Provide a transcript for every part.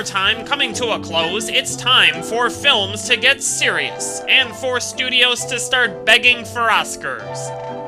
summertime coming to a close, it's time for films to get serious, and for studios to start begging for Oscars.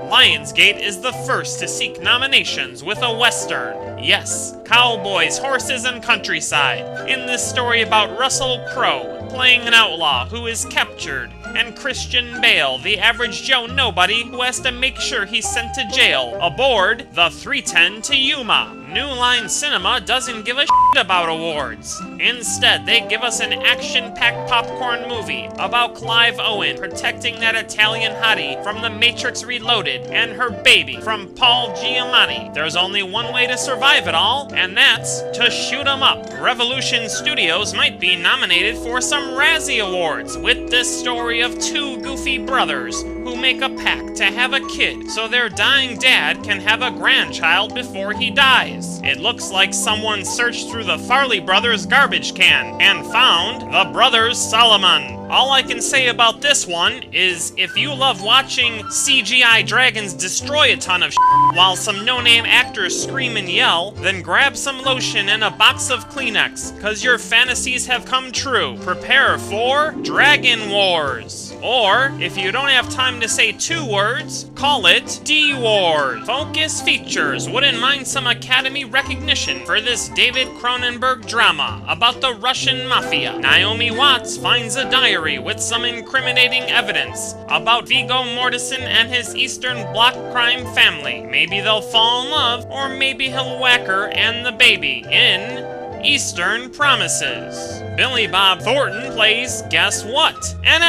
Lionsgate is the first to seek nominations with a Western. Yes, cowboys, horses, and countryside. In this story about Russell Crowe, playing an outlaw who is captured, and Christian Bale, the average Joe nobody who has to make sure he's sent to jail, aboard the 310 to Yuma. New Line Cinema doesn't give a shit about awards. Instead, they give us an action-packed popcorn movie about Clive Owen protecting that Italian hottie from The Matrix Reloaded and her baby from Paul Giamatti. There's only one way to survive it all, and that's to shoot 'em up. Revolution Studios might be nominated for some Razzie Awards with this story of two goofy brothers who make a pact to have a kid so their dying dad can have a grandchild before he dies. It looks like someone searched through the Farley brothers' garbage can and found the Brothers Solomon. All I can say about this one is if you love watching CGI dragons destroy a ton of shit while some no-name actors scream and yell, then grab some lotion and a box of Kleenex, cause your fantasies have come true. Prepare for Dragon Wars. Or, if you don't have time to say 2 words, call it D-Wars. Focus Features wouldn't mind some Academy recognition for this David Cronenberg drama about the Russian mafia. Naomi Watts finds a diary with some incriminating evidence about Viggo Mortensen and his Eastern Bloc crime family. Maybe they'll fall in love, or maybe he'll whack her and the baby in Eastern Promises. Billy Bob Thornton plays guess what? An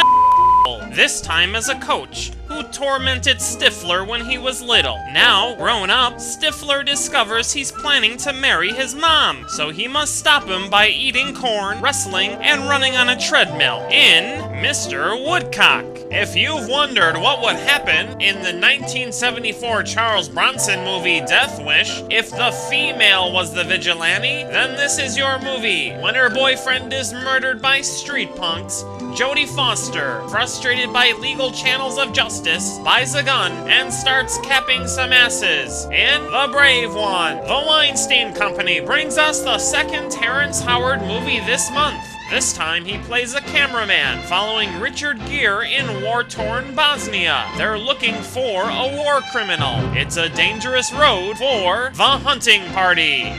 this time as a coach who tormented Stifler when he was little. Now, grown up, Stifler discovers he's planning to marry his mom, so he must stop him by eating corn, wrestling, and running on a treadmill in Mr. Woodcock. If you've wondered what would happen in the 1974 Charles Bronson movie Death Wish if the female was the vigilante, then this is your movie. When her boyfriend is murdered by street punks, Jodi Foster, frustrated by legal channels of justice, buys a gun and starts capping some asses. And The Brave One, the Weinstein Company brings us the second Terrence Howard movie this month. This time he plays a cameraman following Richard Gere in war-torn Bosnia. They're looking for a war criminal. It's a dangerous road for the hunting party.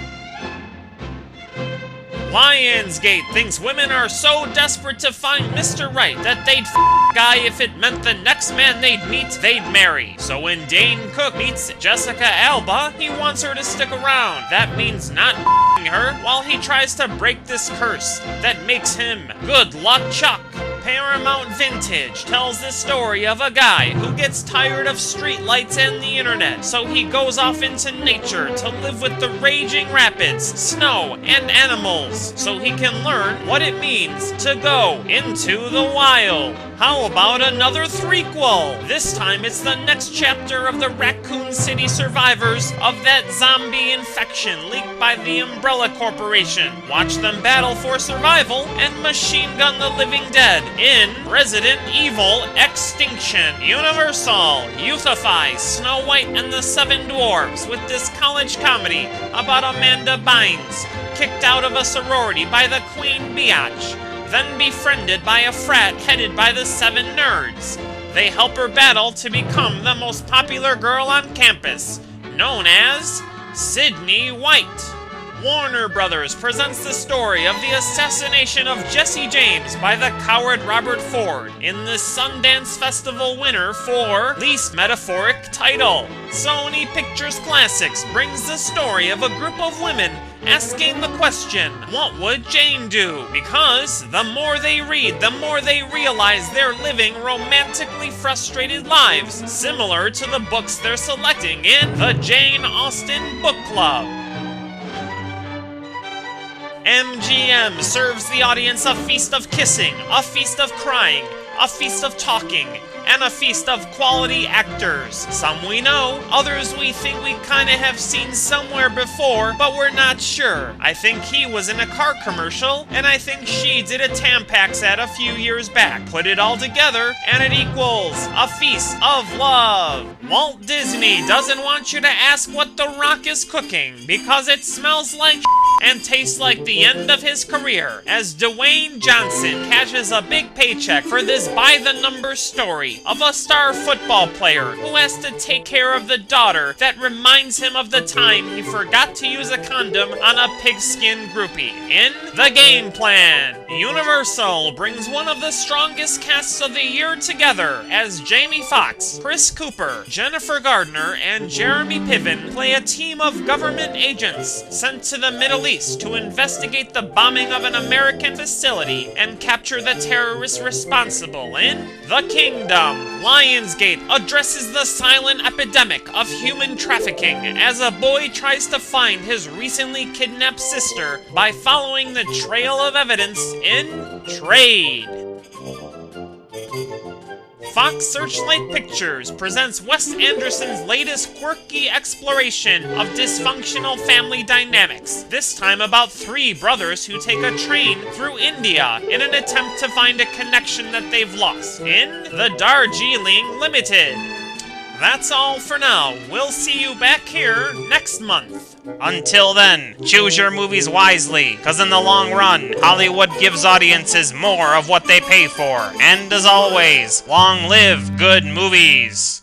Lionsgate thinks women are so desperate to find Mr. Right that they'd a guy if it meant the next man they'd meet, they'd marry. So when Dane Cook meets Jessica Alba, he wants her to stick around. That means not her while he tries to break this curse that makes him Good Luck Chuck. Paramount Vintage tells the story of a guy who gets tired of streetlights and the internet, so he goes off into nature to live with the raging rapids, snow, and animals, so he can learn what it means to go into the wild. How about another threequel? This time it's the next chapter of the Raccoon City survivors of that zombie infection leaked by the Umbrella Corporation. Watch them battle for survival and machine gun the living dead in Resident Evil Extinction. Universal youthify Snow White and the Seven Dwarfs with this college comedy about Amanda Bynes, kicked out of a sorority by the Queen Biatch, then befriended by a frat headed by the Seven Nerds. They help her battle to become the most popular girl on campus, known as Sydney White. Warner Brothers presents the story of the assassination of Jesse James by the coward Robert Ford in the Sundance Festival winner for least metaphoric title. Sony Pictures Classics brings the story of a group of women asking the question, what would Jane do? Because the more they read, the more they realize they're living romantically frustrated lives, similar to the books they're selecting in the Jane Austen Book Club. MGM serves the audience a feast of kissing, a feast of crying, a feast of talking, and a feast of quality actors. Some we know, others we think we kinda have seen somewhere before, but we're not sure. I think he was in a car commercial, and I think she did a Tampax ad a few years back. Put it all together, and it equals a feast of love. Walt Disney doesn't want you to ask what The Rock is cooking, because it smells like and tastes like the end of his career as Dwayne Johnson cashes a big paycheck for this by-the-numbers story of a star football player who has to take care of the daughter that reminds him of the time he forgot to use a condom on a pigskin groupie. In The Game Plan, Universal brings one of the strongest casts of the year together as Jamie Foxx, Chris Cooper, Jennifer Gardner, and Jeremy Piven play a team of government agents sent to the Middle East to investigate the bombing of an American facility and capture the terrorists responsible. In The Kingdom, Lionsgate addresses the silent epidemic of human trafficking as a boy tries to find his recently kidnapped sister by following the trail of evidence in Trade. Fox Searchlight Pictures presents Wes Anderson's latest quirky exploration of dysfunctional family dynamics, this time about three brothers who take a train through India in an attempt to find a connection that they've lost in The Darjeeling Limited. That's all for now. We'll see you back here next month. Until then, choose your movies wisely, cause in the long run, Hollywood gives audiences more of what they pay for. And as always, long live good movies!